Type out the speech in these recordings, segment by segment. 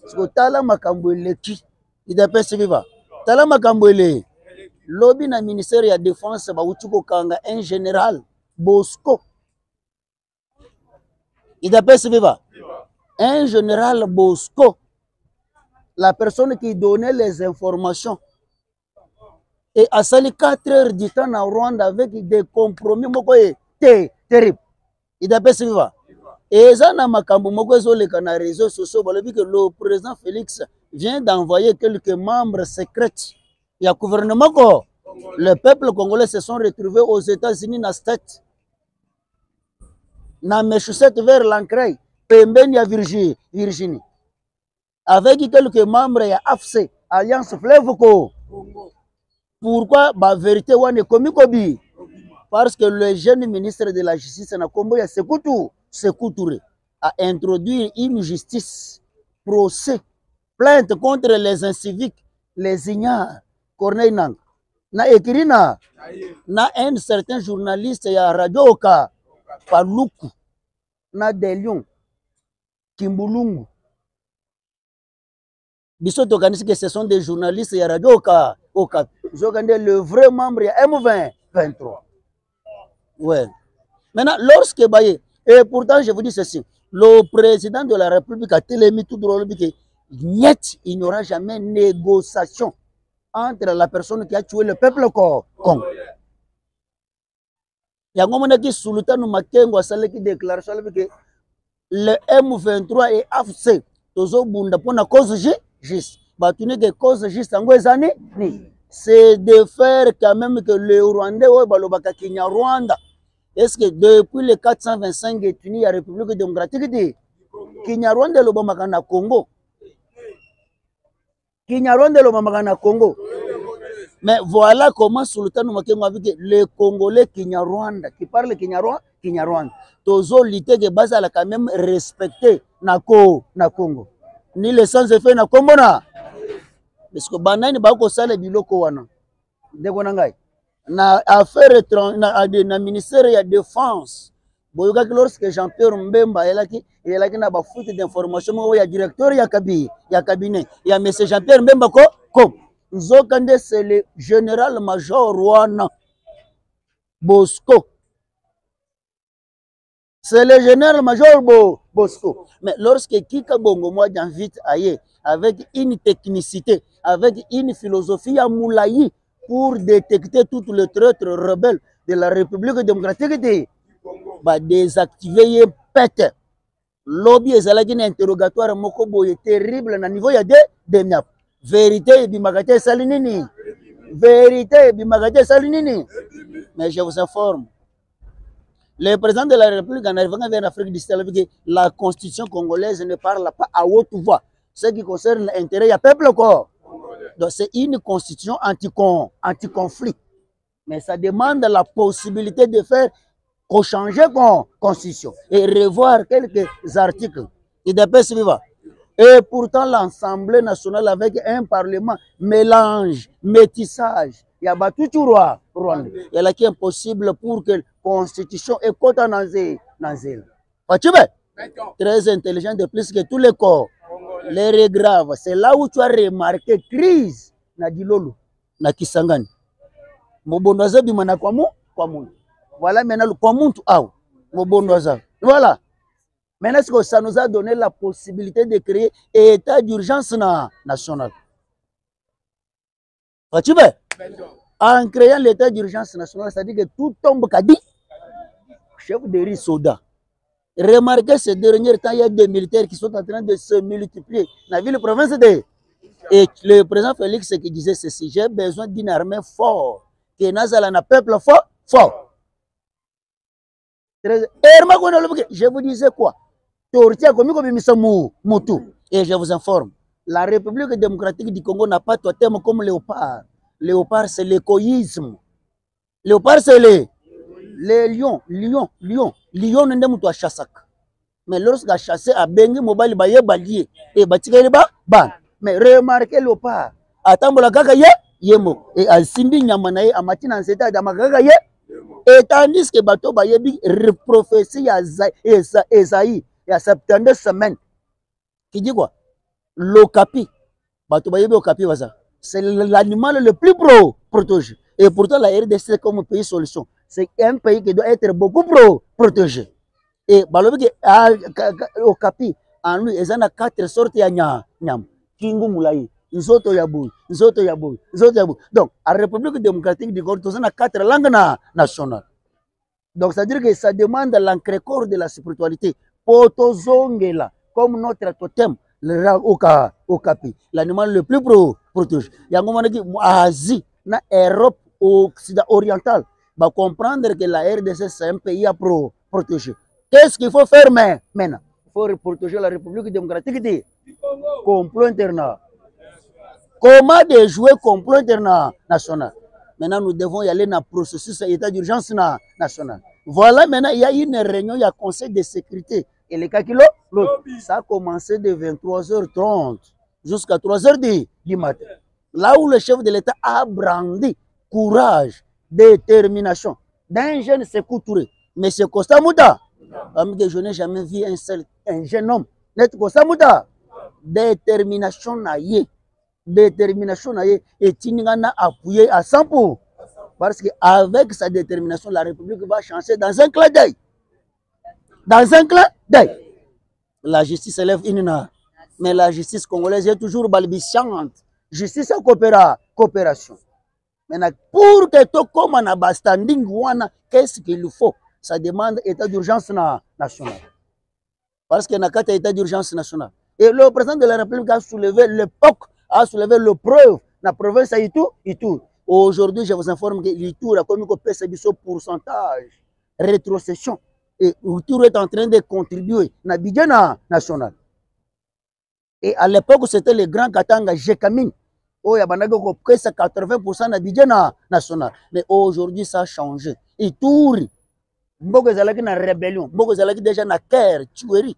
Parce que tala makambo eleki idapesi viva tala makambo ele lobby na ministère ya défense bauti kokanga un général Bosco idapesi viva un général Bosco, la personne qui donnait les informations. Et à sali 4 heures du temps en Rwanda avec des compromis terribles. Il a passé vivant. Et ça n'a makambo moko ezoleka na réseaux sociaux balobi que le président Félix vient d'envoyer quelques membres secrets. Il y a gouvernement ko le peuple congolais se sont retrouvés aux États-Unis na state. Na Massachusetts vers l'Ancray, pembeni ya Virginie. Avec quelques membres ya AFC, Alliance Fleuve Congo. Pourquoi la vérité wane komi kobi? Parce que le jeune ministre de la Justice na Kombo ya Sékou Touré a introduit une justice, procès, plainte contre les inciviques, les ignares, Corneille Nang. Na écrit na un certain journaliste ya Radio Oka, Paluku, na Delion, Kimbulungu. Biso organise que ce sont des journalistes ya Radio Oka. Ils ont gagné le vrai membre ya M23. Ouais. Maintenant, lorsque Baye, et pourtant je vous dis ceci, le président de la République a télémis tout droit que il n'y aura jamais négociation entre la personne qui a tué le peuple Congo. Il y a un moment qui Sultan Makengo a salé qui déclare que le M23 et AFC, tozo bunda pour la cause juste. Batune des causes juste en années, c'est de faire quand même que le Rwandais ou Balobaka Kenya Rwanda. Est-ce que depuis les 425 détenus à la République démocratique de Kenya Rwanda le Bamakana Congo? Kenya Rwanda le Bamakana Congo. Mais voilà comment Sultan Makengo a vu que les Congolais Kenya Rwanda qui parlent Kenya Rwanda. Tozo lité de base à la quand même respecter na Congo. Ni le sans effet na Congo na. Parce que banani bako sala biloko wana. Ndeko nangai. Na affaire na ministère ya défense. Boyoka lorsque Jean-Pierre Mbemba il a na ba fuite d'information ya directeur ya cabinet. Ya monsieur Jean-Pierre Mbemba ko Nzokande c'est le général major Rwanda Bosco. C'est le général major Bosco. Mais lorsque Kika Bongo moi j'invite ailleurs avec une technicité, avec une philosophie à Moulayi pour détecter toutes les traîtres rebelles de la République démocratique de désactiver pète. Lobby ezalaki na interrogatoire moko boye terrible na niveau ya de miap. Vérité bimagate salinini. Vérité bimagate salinini. Mais je vous informe. Le président de la République en arrivant vers l'Afrique du Sud, la constitution congolaise ne parle pas à haute voix. Ce qui concerne l'intérêt du peuple. Donc c'est une constitution anti-conflit. Mais ça demande la possibilité de faire changer la constitution et revoir quelques articles. Et pourtant l'Assemblée nationale avec un parlement mélange, métissage. Il y a battu tout Rwanda. Il y a là qui est impossible pour que la constitution est côté Nazil. Très intelligent de plus que tous les corps. Les graves. C'est là où tu as remarqué crise na Dilolo, na Kisangani. Mobondoza bimana kwa mu. Voilà maintenant le comment tu as. Mobondoza. Voilà. Maintenant ça nous a donné la possibilité de créer un état d'urgence national. En créant l'état d'urgence national, c'est-à-dire que tout tombe kadi, chef de riz soda. Remarquez ces derniers temps, il y a des militaires qui sont en train de se multiplier. Dans la ville province de. Et le président Félix qui disait ceci, j'ai besoin d'une armée forte. Que Nazala n'a peuple fort. Je vous disais quoi? Et je vous informe, la République démocratique du Congo n'a pas de thème comme léopard. Léopard, c'est l'égoïsme. Léopard, c'est les lions. Lion n'est pas chassé. Mais lorsqu'il a chassé à Bengi, mobile baye balié et batika ban. Mais remarquez léopard. Atambola kaka yemo et al simbi nyamanaye amatina anseta damakaka et tandis que bato bayebi prophétie ya Esaïe il y a 72 semaines qui dit quoi? l'okapi. C'est l'animal le plus protégé. Et pourtant, la RDC, comme pays solution, c'est un pays qui doit être beaucoup protégé. Et l'okapi, en lui, il y a 4 sortes de nyam. Kingu Moulaï, Nzoto Yabou, Nzoto Yabou, Nzoto Yabou. Donc, en République démocratique du Congo, il y a 4 langues nationales. Donc, ça veut dire que ça demande l'encrécord de la spiritualité. Potozongela, comme notre totem, le okapi, l'animal le plus protégé. Il y a un moment qui Asie, na Europe orientale, va comprendre que la RDC c'est un pays à protéger. Qu'est-ce qu'il faut faire maintenant? Il faut protéger la République démocratique du complot international. Comment de jouer complot international? Maintenant, nous devons y aller dans le processus d'état d'urgence national. Voilà, maintenant, il y a une réunion, il y a un conseil de sécurité. Et les cas ça a commencé de 23h30 jusqu'à 3h du matin. Là où le chef de l'État a brandi courage, détermination d'un jeune Sékou Touré. Mais c'est Costa Mouta. Je n'ai jamais vu un jeune homme. Net Costa Mouta. Détermination naïe. Détermination naïe. Et Tinigana appuyé à 100%. Parce qu'avec sa détermination, la République va changer dans un clin d'œil. Dans un clin d'œil. La justice élève une. Mais la justice congolaise est toujours balbutiante. Justice et coopération. Maintenant, pour que tout comme on a standing, qu'est-ce qu'il faut? Ça demande état d'urgence national. Parce qu'il y a un état d'urgence national. Et le président de la République a soulevé l'époque, a soulevé le preuve. La province a tout. Aujourd'hui, je vous informe que l'Itour a commis un pourcentage, rétrocession. Et l'Itour est en train de contribuer à la budget national. Et à l'époque, c'était le grand Katanga Jekamine. Oh, il y a 80% de budget national. Mais aujourd'hui, ça a changé. Ittour, beaucoup de une rébellion, beaucoup de déjà une guerre, tuerie.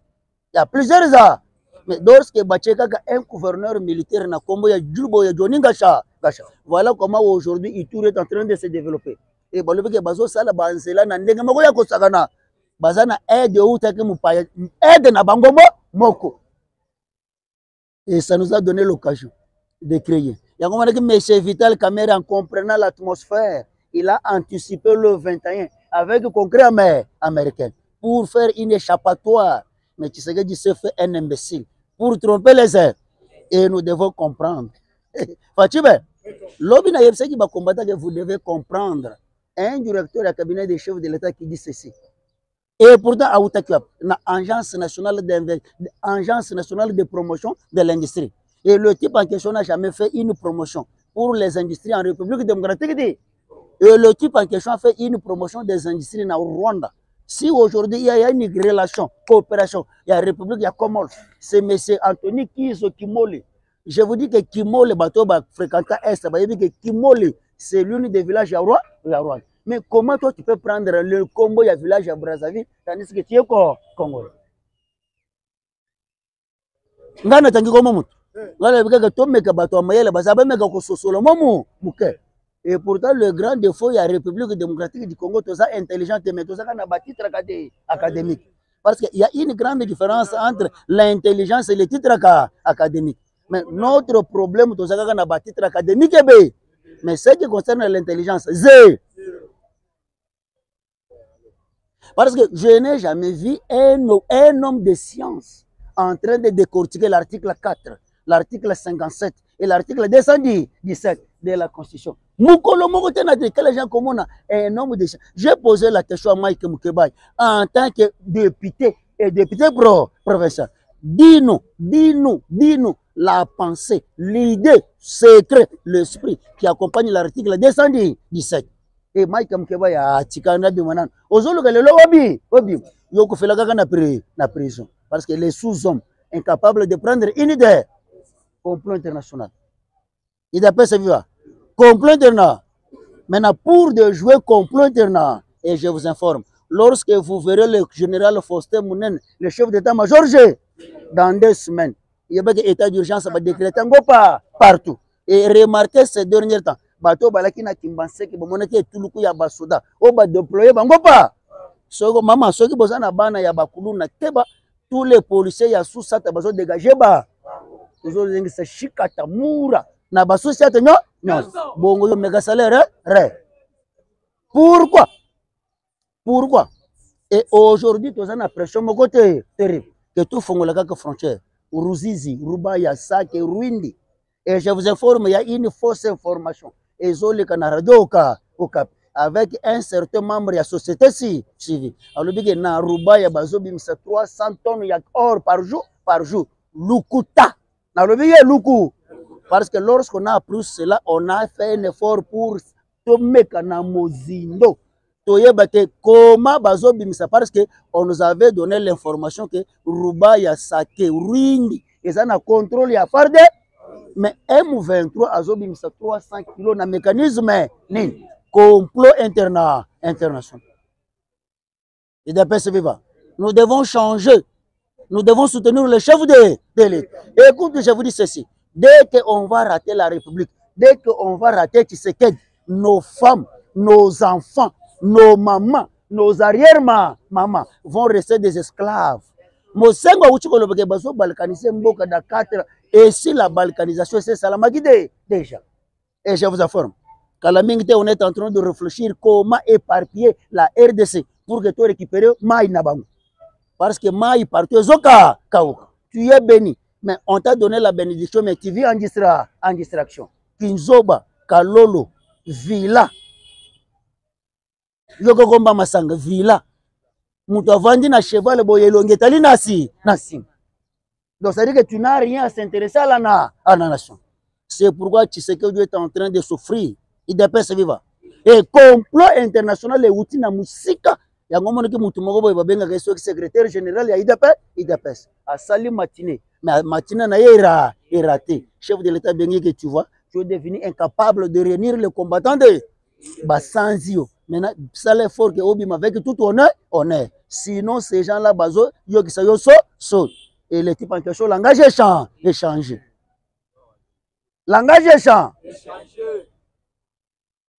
Il y a plusieurs ans. Mais lorsque Bacheka un gouverneur militaire na Kombo, il y a Djubo, il y a Johnny Gacha. Voilà comment aujourd'hui Ittour est en train de se développer. Et bon, le fait que Bazo Sala Banzela na ndenge moko ya kosagana. Bazana aide ou take mupaya aide na bangomo moko. Et ça nous a donné l'occasion de créer. Il y a comme que M. Vital Kamerhe, en comprenant l'atmosphère, il a anticipé le 21 avec le Congrès américain pour faire une échappatoire. Mais tu sais que se fait un imbécile pour tromper les airs. Et nous devons comprendre. Fatime, l'objet qui va combattre que vous devez comprendre. Un directeur du cabinet des chefs de l'État qui dit ceci. Et pourtant, à Outakiap, l'Agence nationale de promotion de l'industrie. Et le type en question n'a jamais fait une promotion pour les industries en République démocratique. Et le type en question a fait une promotion des industries en Rwanda. Si aujourd'hui il y a une relation, coopération, il y a la République, il y a Comores, c'est M. Anthony Kizo Kimole. Je vous dis que Kimole, fréquentant Est, que Kimole, c'est l'une des villages à Rwanda. Mais comment toi tu peux prendre le Congo, il y a village à Brazzaville, tandis que tu es Congolais? Ngana tangi komo mutu. Ngana bika to meka bato amayele bazaba meka ko sosolo momu muke. Et pourtant le grand défaut il y a République démocratique du Congo tout ça intelligent mais tout ça kana ba titre académique. Parce qu'il y a une grande différence entre l'intelligence et le titre académique. Mais notre problème tout ça kana ba titre académique mais ce qui concerne l'intelligence c'est parce que je n'ai jamais vu un homme de science en train de décortiquer l'article 4, l'article 57 et l'article 217 de la Constitution. Les gens comme un homme de science. J'ai posé la question à Mike Moukebaye en tant que député et député professeur. Dis-nous la pensée, l'idée, secret, l'esprit qui accompagne l'article 217. Et Mike Moukebaye a Tikana Bimanan. Ozolo le obi yoko felaka na prison parce que les sous-hommes incapables de prendre une idée complot international. Il appelle ça vivre complot international. Maintenant pour de jouer complot international et je vous informe lorsque vous verrez le général Faustin Mounen, le chef d'état-major dans 2 semaines, il y a un état d'urgence va décréter partout et remarquez ces derniers temps bato balaki na kimbanse ki bomonaki etuluku ya basoda o ba déployer bango pa soko mama soki bozana bana ya bakulu na teba tous les policiers ya sous sata bazo dégager tozolengisa shikata mura na basosiate nyonso bongo yo mega salaire pourquoi et aujourd'hui toza na pression moko terrible que tout fongola kaka frontière Ruzizi, Rubaya, Sake, Rwindi. Et je vous informe, il y a une fausse information. Et Zoli Canarado avec un certain membre de la société civile. Alors, il y a Rubaya, Bazobim, c'est 300 tonnes d'or par jour. Lukuta. Alors, il y a Luku. Parce que lorsqu'on a appris cela, on a fait un effort pour tomber à Mozindo. Comment bazobimisa parce que on nous avait donné l'information que Rubaya Sake Rwindi et ça na contrôle ya farde mais M23 azobimisa 300 kg na mécanisme nini complot international. Et d'après ce vivant, nous devons changer, nous devons soutenir le chef de l'État. Écoute, je vous dis ceci, dès qu'on va rater la République, dès qu'on va rater Tshisekedi, nos femmes, nos enfants, nos mamans, nos arrière-mamans vont rester des esclaves. Mosengo uchikolobeke bazo balkaniser mboka da 4 et si la balkanisation c'est ça la magide déjà. Et je vous informe, Kalamingte on est en train de réfléchir comment éparpiller la RDC pour que tu récupères Maï Nabango. Parce que Maï partout zoka kaoka. Tu es béni, mais on t'a donné la bénédiction mais tu vis en distraction. Kinzoba, Kalolo, Villa. Yoko komba masanga villa mutu avandi na cheval boye longetali nasi. Donc ça veut dire que tu n'as rien à s'intéresser à la nation. C'est pourquoi Tshisekedi est en train de souffrir. Il dépasse vivant. Et complot international est outil na musika ya ngomona ki mutu moko boye babenga ke secrétaire général ya IDPS à sali matinée mais matinée na yera raté. Chef de l'état bengi que tu vois, tu es devenu incapable de réunir les combattants de Basanzio. Maintenant, ça l'est fort que Obima avec tout honneur. Sinon, ces gens-là, bazo, yo qui so. Et le type en question, langage est changé. Langage est changé.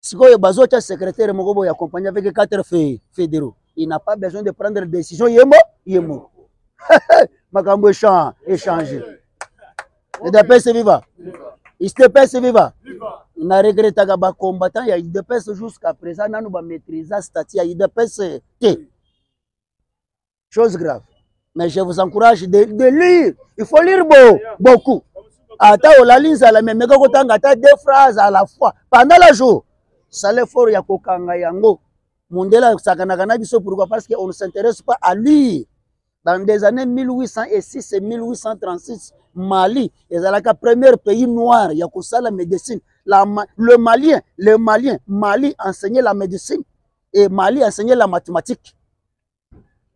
Si vous avez un secrétaire, vous accompagné avec 4 fédéraux. Il n'a pas besoin de prendre des décisions. Yemo. Makambo est changé. Et d'après ce viva. Il se passe viva. On a regretté que les combattants, il y a des personnes jusqu'à présent, nous avons maîtrisé le statut, il y a des personnes. Chose grave. Mais je vous encourage de lire. Il faut lire beaucoup. Attends, la ligne, ça la même. Mais quand on a 2 phrases à la fois, pendant le jour, ça l'est fort, il y a Kokanga Yango. Mondela, pourquoi? Parce qu'on ne s'intéresse pas à lire. Dans les années 1806 et 1836, Mali est le premier pays noir. Il y a la médecine. Le Malien, Mali enseignait la médecine et Mali enseignait la mathématique.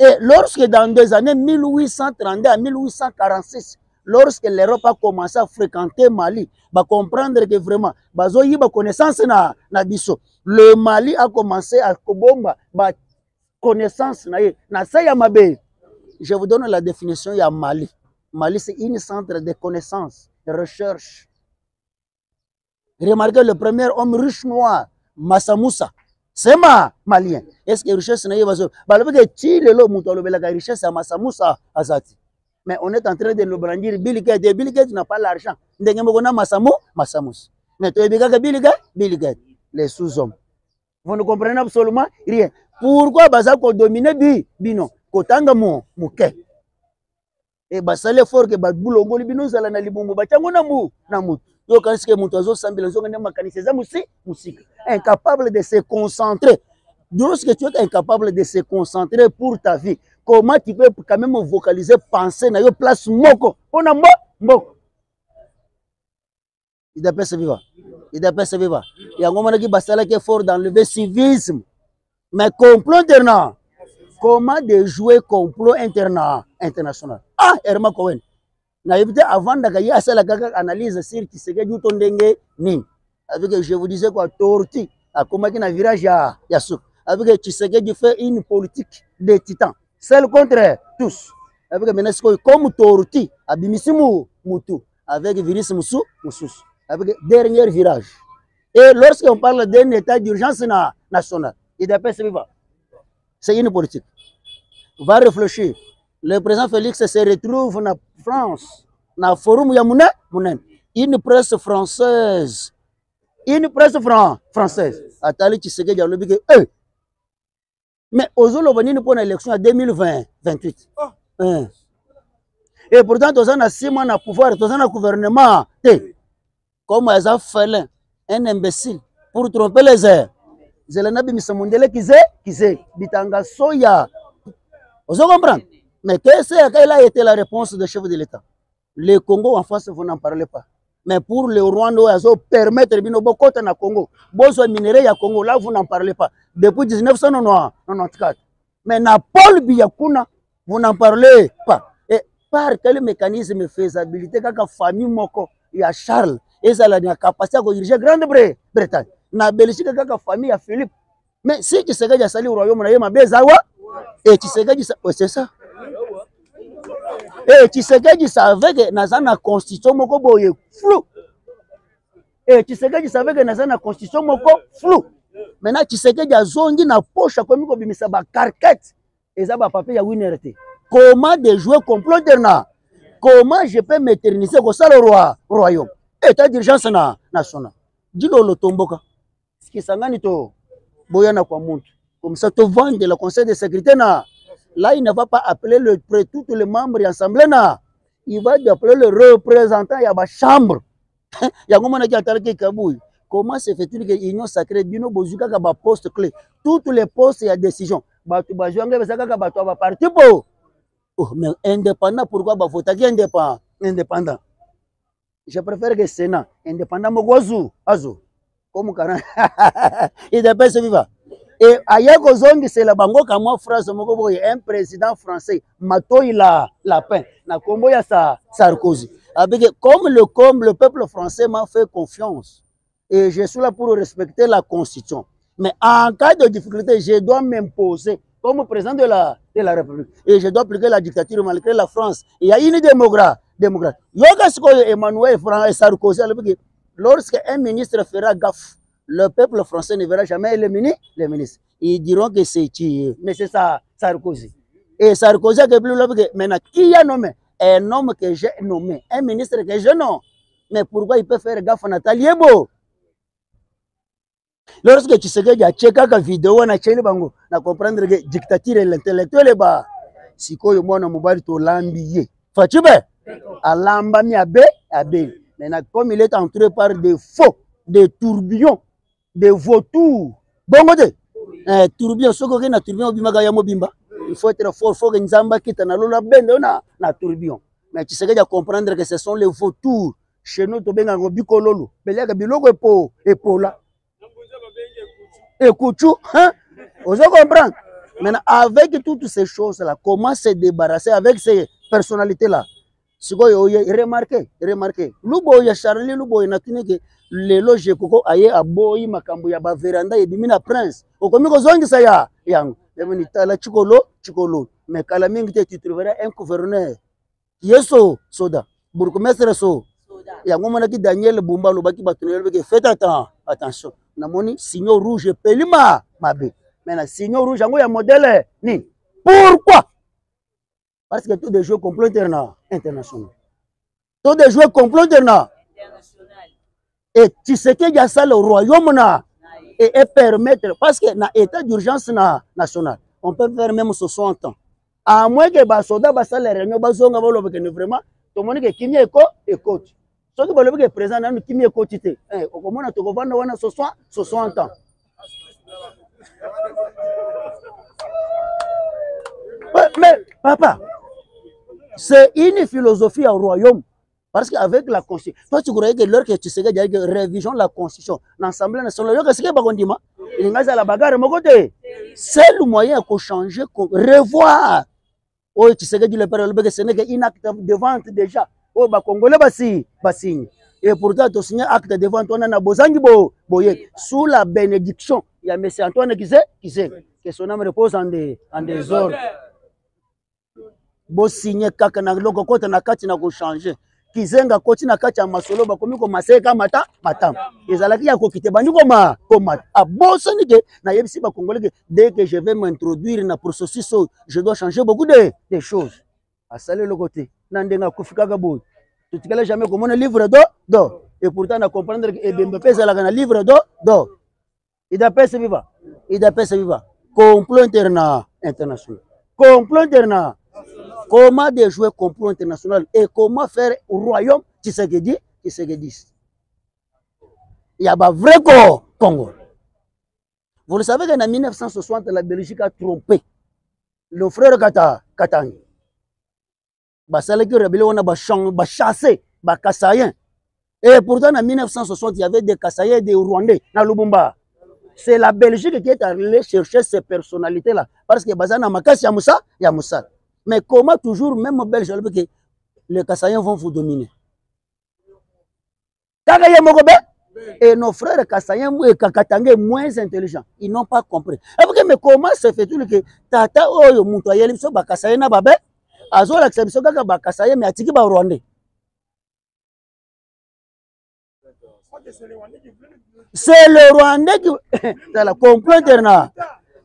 Et lorsque dans les années 1832 à 1846, lorsque l'Europe a commencé à fréquenter Mali, va comprendre que vraiment, bazoyi ba connaissance na biso. Le Mali a commencé à kobomba ba connaissance na saya mabe. Je vous donne la définition de Mali. Mali, c'est un centre de connaissances, de recherche. Remarquez le premier homme riche noir, Massa Moussa. C'est malien. Est-ce que la richesse n'est pas la richesse à Massa Moussa Azati? Mais on est en train de le brandir. Bill Gates n'a pas l'argent. Massa Moussa. Mais tu es Bill Gates, les sous-hommes. Vous ne comprenez absolument rien. Pourquoi Bazako domine Bino? Kotanga muke. Et basale fort que badbulo ngoli bino zala na libongo bachango na mutu. Yo kanske mutu azo sambela zo ngene makanisa musika. Incapable de se concentrer. Lorsque tu es incapable de se concentrer pour ta vie, comment tu peux quand même vocaliser, penser na yo place moko? On a moko. Il d'après ce vivant. Il y a un moment qui basala qui est fort dans le civisme. Mais complot international. Comment de jouer complot international? Ah, Herman Cohen. Na évité avant d'agir à la analyse sur qui se gagne tout ndenge ni. Avec je vous disais quoi, Torti, à comment qui na virage ya souk. Avec Tshisekedi fait une politique de titans. C'est le contraire, tous. Avec Menesco comme Torti, Abimisimu Mutu, avec Viris Moussou, avec dernier virage. Et lorsqu'on parle d'un état d'urgence nationale, il d'après ce vivant. C'est une politique. Va réfléchir. Le président Félix se retrouve en France. na forum ya munene une presse française française atali Tshisekedi alobi ke mais ozoloba nini pour l'élection en 2028 et pourtant toza na 6 mois na pouvoir toza na gouvernement te comme eza félin un imbécile pour tromper les airs zelena bimisa mondele kize bitanga soya ozo comprendre mais qu'est-ce qu'elle a été la réponse du chef de l'État le Congo en face vous n'en parlez pas mais pour le Rwanda azo permettre bino bokota na Congo bozo minerai ya Congo là vous n'en parlez pas depuis 1994 mais na Paul Biyakuna vous n'en parlez pas et par quel mécanisme faisabilité kaka famille moko ya Charles ezala na capacité de diriger Grande-Bretagne na Belgique kaka famille ya Philippe mais si Tshisekedi a sali au royaume na yema bezawa et Tshisekedi c'est ça et Tshisekedi savait que na constitution moko boye flou et Tshisekedi savait que na constitution moko flou maintenant Tshisekedi azongi na poche comme ko bimisa ba carquette eza ba papier ya winnerté comment de jouer complot terna comment je peux m'éterniser ko ça le royaume état d'urgence national dilo lo tomboka skisangani to boyana kwa muntu comme ça to vendre le conseil de sécurité na là il ne va pas appeler tous les membres de l'assemblée il va appeler le représentant ya ba chambre ya ngomona ki atalaki kabui comment se fait-il que l'union sacrée bino bozuka ka ba poste clé tous les postes ya décision batu bazwanga bezaka ka batu ba parti po mais indépendant pourquoi ba votaki indépendant je préfère que Sénat indépendant mogozu azo comme quand il dépêche vivant et ayako zongi c'est la bango ka moi phrase moko boye un président français matoyi la pain na kombo ya Sarkozy avec comme le peuple français m'a fait confiance et je suis là pour respecter la constitution mais en cas de difficulté je dois m'imposer comme président de la République et je dois appliquer la dictature malgré la France il y a une démocrate yoga siko Emmanuel Sarkozy lorsque un ministre fera gaffe le peuple français ne verra jamais les ministres. Ils diront que c'est qui, mais c'est ça, Sarkozy. Et Sarkozy a dit, maintenant, qui a nommé? Un homme que j'ai nommé, un ministre que je nomme. Mais pourquoi il peut faire gaffe à Nathalie Ebo? Lorsque tu sais que tu as checké la vidéo, on a checké bango, na comprendre que dictature et l'intellectuel est bas. Si quoi, moi, on m'a dit to l'ambier. Fatube, à l'ambami abe. Maintenant, comme il est entouré par des faux, des tourbillons, des vautours. Bon côté. Tourbillon, ce qu'on a na tourbillon bimaga ya mobimba. Il faut être fort, faut que nzamba kita na lola bende na tourbillon. Mais tu sais que comprendre que ce sont les vautours. Chez nous to benga ngobiko lolo. Belia ka biloko epo là. Et kouchou, hein? Vous comprendre. Maintenant avec toutes ces choses là, comment se débarrasser avec ces personnalités là? Sikoyo remarquez lubo ya Charlie lubo inakini ke lelo je koko aye aboyi makambo ya ba veranda edimina prince okomiko zongisa ya yango yemini tala chikolo mais kala mingi te tu trouveras un gouverneur yeso soda bourgmestre so yango mona ki Daniel Bumba lobaki batunelo ke faites attention namoni signaux rouge pelima mabe mais na signaux rouge yango ya modèle ni pourquoi? Parce que tout des jeux complot international. Tout des jeux complot international. Et tu sais qu'il y a ça le royaume et permettre, parce que dans l'état d'urgence national, on peut faire même 60 ans. À moins que les soldats fassent les réunions, vraiment, tout le monde qui est coach. Ceux qui veulent que présent dans qui est coach, au moment où on va 60 ans. Mais papa, c'est une philosophie au royaume. Parce qu'avec la constitution, toi tu croyais que l'heure que tu sais que révision la constitution, l'Assemblée nationale, c'est ce que la bagarre, c'est le moyen pour changer, revoir. Oh, tu sais que ce n'est qu'un acte de vente déjà. Oh, bah, Congolais, bah, signe. Et pourtant, tu signes acte de vente, on a besoin de sous la bénédiction. Il y a M. Antoine qui sait que son âme repose en désordre. Bo signé kaka na loko kota na kati na ko changer kizenga koti na kati ya masolo ba komi ko maseka matam ezalaki ya ko kite bandi ko ma abosa nike na yebisi ba congolais que dès que je vais m'introduire na processus je dois changer beaucoup de choses à saler le côté na ndenga kufika ka boy Tu ne jamais comment un livre d'or. Et pourtant, on comprendre que Ebembe c'est un livre d'or. Il d'après ce vivant. Il d'après ce vivant. Complot international. Complot international. Comment déjouer complot international et comment faire au royaume Tshisekedi. Il y a un vrai Congo. Vous le savez qu'en 1960, la Belgique a trompé le frère Katanga. On a chassé les Kassaïens. Et pourtant, en 1960, il y avait des Kassaïens et des Rwandais dans Lubumba. C'est la Belgique qui est allée chercher ces personnalités-là. Parce que Bazana Makas, il y a Moussa. Mais comment toujours, même aux Belges, les Kassaïens vont vous dominer? Et nos frères Kassaïens et Kakatangé moins intelligents, ils n'ont pas compris. Mais comment se fait-il que Tata Oyo Moutoyel, ils sont Kassaïens na babé, Azo l'acception que Kassaïens mais Atiki ba Rwandais. C'est le Rwandais qui c'est la complot international.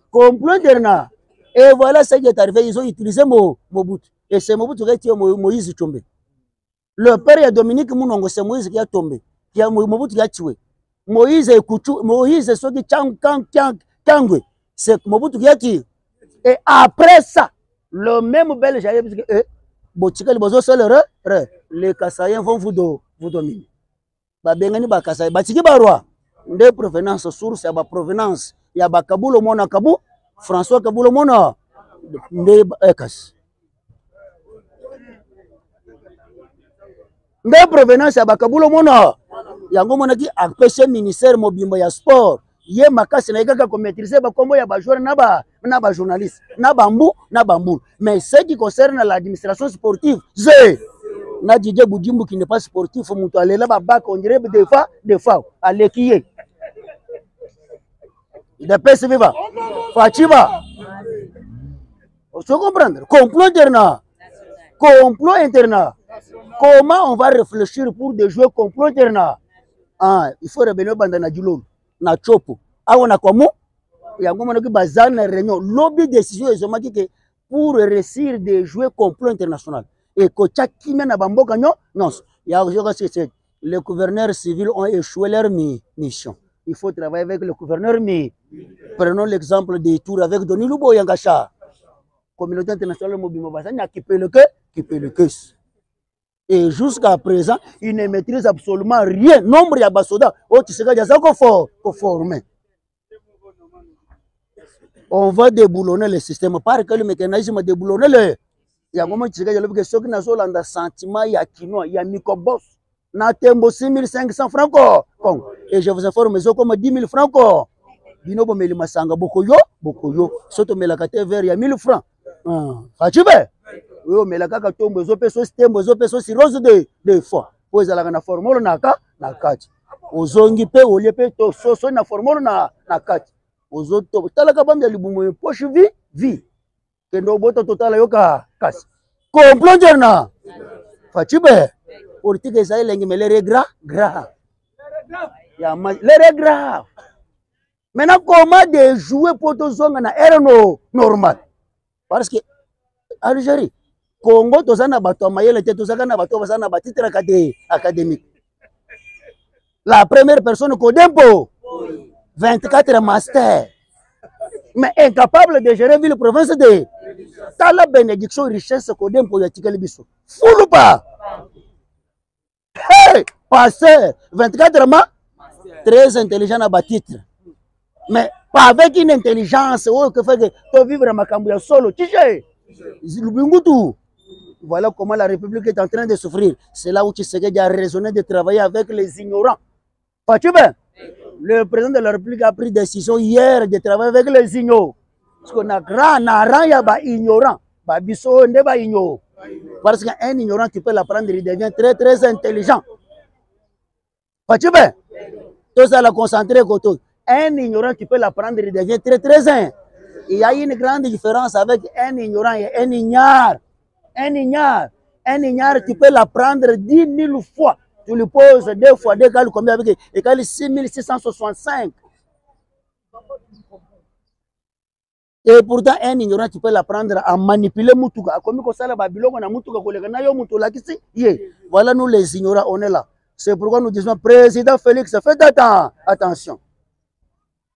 Complot international. Et voilà ce qui est arrivé, ils ont utilisé Mobutu. Et c'est Mobutu qui a tué Moïse Tchombe. Le père est Dominique Mounongo, c'est Moïse qui a tombé. Qui a Mobutu qui a tué. Moïse et Kouchou, Moïse et ceux qui Kangwe, c'est Mobutu qui a tué. Et après ça, le même Belge a dit que les Kassaïens vont vous dominer. Babengani ba Kassaï, batiki barwa, de provenance source ya ba provenance, ya ba Kabulo mona Kabu, François Kabulo mona de Ekas. De provenance ya ba Kabulo mona, yango mona ki apese ministère mobimbo ya sport, ye makasi na kaka ko maîtriser ba kombo ya ba joueur na ba journaliste, na bambu. Mais ce qui concerne l'administration sportive, c'est na Didier Boudimbo qui n'est pas sportif, Moutou Alela Babac, on dirait des fois, à l'équier. Il est pèse viva. Fachiba. On se comprendre. Complot international. Complot international. Comment on va réfléchir pour de jouer complot international? Ah, il faut revenir bandana djulolo, na chopo. Ah, on a comment? Il y a un moment qui bazar na réunion. Lobby décision est que pour réussir de jouer complot international. Et les gouverneurs civils ont échoué leur mission. Il faut travailler avec le gouverneur. Prenons l'exemple des tours avec Denis Lubo Yangacha. Communauté internationale mobile qui peut le caisse. Et jusqu'à présent, il ne maîtrise absolument rien. Nombre de soldats, on va déboulonner le système. Parce que le mécanisme déboulonner le. Il y a un moment qui que ceux qui n'ont pas de sentiment, il y a Kinois, il y a Mikobos. Na tembo 6500 francs. Et je vous informe, ils ont comme 10 000 francs. Binobo meli masanga bokoyo. Soto melakate vers il y a 1000 francs. Fatube. Oui, mais la kaka tombe, ils ont peso système, ils ont peso cirrhose de foie. Puis ils ont la formule na kati. Ozongi pe oliepe to soso na formule na kati. Ozoto talaka bande libumo poche vie. Kendo boto total yoka kasi. Complot international. Fachibe. Politique ça lengi mais les regrets grave. Ya les regrets. Maintenant comment de jouer pour tout zonga na era normal. Parce que Algérie, Congo tozana bato mayele te tozaka na bato basana ba titre académique. La première personne Kodempo 24 master. Mais incapable de gérer ville province de la bénédiction richesse Kodempo ya tikali biso. Fulu pas. Hey, pasteur 24 mois très intelligent à bas titre. Mais pas avec une intelligence que fait que tu vivre makambu solo. Voilà comment la République est en train de souffrir. C'est là où Tshisekedi a raisonné de travailler avec les ignorants. Pas-tu bien? Le président de la République a pris décision hier de travailler avec les ignorants. Parce qu'on a grand, il y a ignorant. Parce qu'un ignorant, tu peux l'apprendre, il devient très très intelligent. Pas-tu bien? Tout ça la concentrer côté. Un ignorant, tu peux l'apprendre, il devient très très intelligent. Il y a une grande différence avec un ignorant et un ignare. Un ignare, tu peux l'apprendre 10 000 fois. Tu lui poses 2 fois 2 égale combien avec égale 6665. Et pourtant, un ignorant, tu peux l'apprendre à manipuler Mutuka. Comme ça, la Babylone, on a Mutuka, voilà, nous les ignorants, on est là. C'est pourquoi nous disons, Président Félix, faites attention.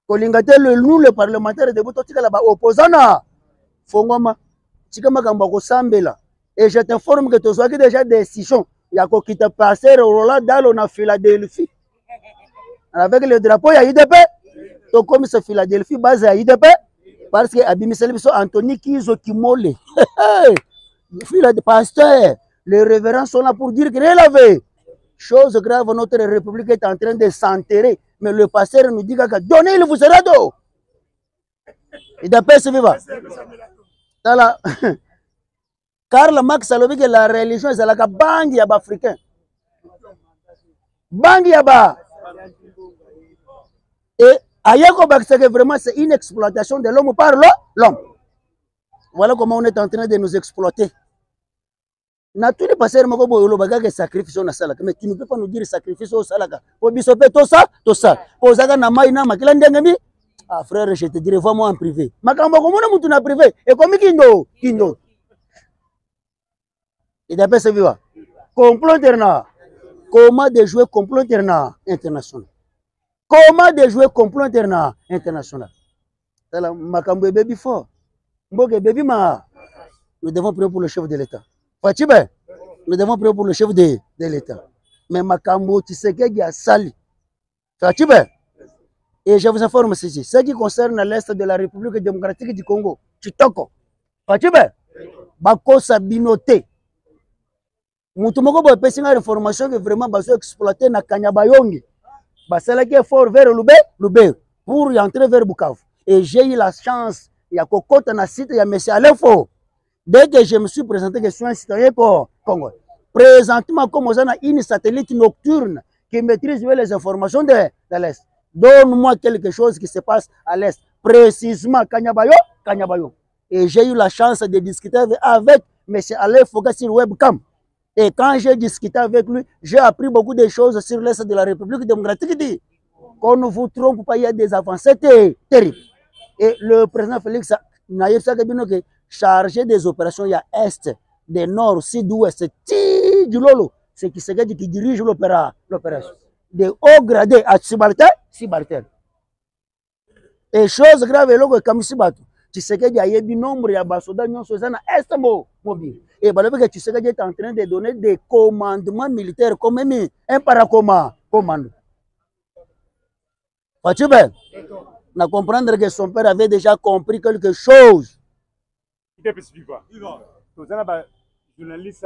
Nous, les parlementaires, de Boutotika, là-bas, opposants, Fongoma, Chikama Gambako Sambela. Et je t'informe que tu as déjà des décisions. Il y a qui te passé au Roland Dallon en Philadelphie. Avec le drapeau, il y a IDP. Donc, comme c'est Philadelphie, basé à IDP. Parce que Abimisel Anthony Kizo Kimole, fils de pasteur, les révérends sont là pour dire qu'il est lavé. Chose grave, notre République est en train de s'enterrer. Mais le pasteur nous dit que donnez, il vous sera d'eau. Et d'après ce vivant. Karl Marx a dit que la religion est la banque yaba africain. Banque yaba. Et Ayako que vraiment c'est une exploitation de l'homme par l'homme. Voilà comment on est en train de nous exploiter. Na tous les passeurs moko boyolo baga sacrifice na salaka, mais tu ne peux pas nous dire sacrifice au salaka. Pour bisope tout ça. Pour zaga na mai na makila ndengami. Ah frère, je te dirai vraiment en privé. Makambo komona mutu na privé et comme kindo. Et d'après ce vivant. Complot interna. Comment de jouer complot interna international. Comment de jouer complot interna international. Tala makambo baby fort. Mboke baby ma. Nous devons prier pour le chef de l'État. Fatibé, nous devons prier pour le chef de l'État. Mais makambo Tshisekedi a sali. Fatibé. Et je vous informe ceci. Ce qui concerne l'Est de la République démocratique du Congo, Chitoko. Fatibé. Bako Sabinote. Moutoumoko boy pessinga information que vraiment baso exploiter na Kanyabayongi. Basala qui est fort vers Lubé pour y entrer vers Bukavu. Et j'ai eu la chance, il y a Kokota na site, il y a M. Alefo. Dès que je me suis présenté que je suis un citoyen Congo. Présentement, comme on a une satellite nocturne qui maîtrise les informations de l'Est. Donne-moi quelque chose qui se passe à l'Est. Précisément, Kanyabayo. Et j'ai eu la chance de discuter avec M. Alefo sur webcam. Et quand j'ai discuté avec lui, j'ai appris beaucoup de choses sur l'Est de la République démocratique. Qu'on ne vous trompe pas, il y a des avancées terribles. Et le président Félix Naïr Sakabino chargé des opérations, il y a Est, des Nord, Sud, Ouest, du Lolo, c'est qui dirige l'opération. Des hauts gradés à Sibartel. Et chose grave, comme Sibato. Tshisekedi a eu du nombre de soldats à Est mobile. Et que Tshisekedi est en train de donner des commandements militaires comme un paracommando. Tu peux comprendre que son père avait déjà compris quelque chose. Il est quoi? Tous les journalistes,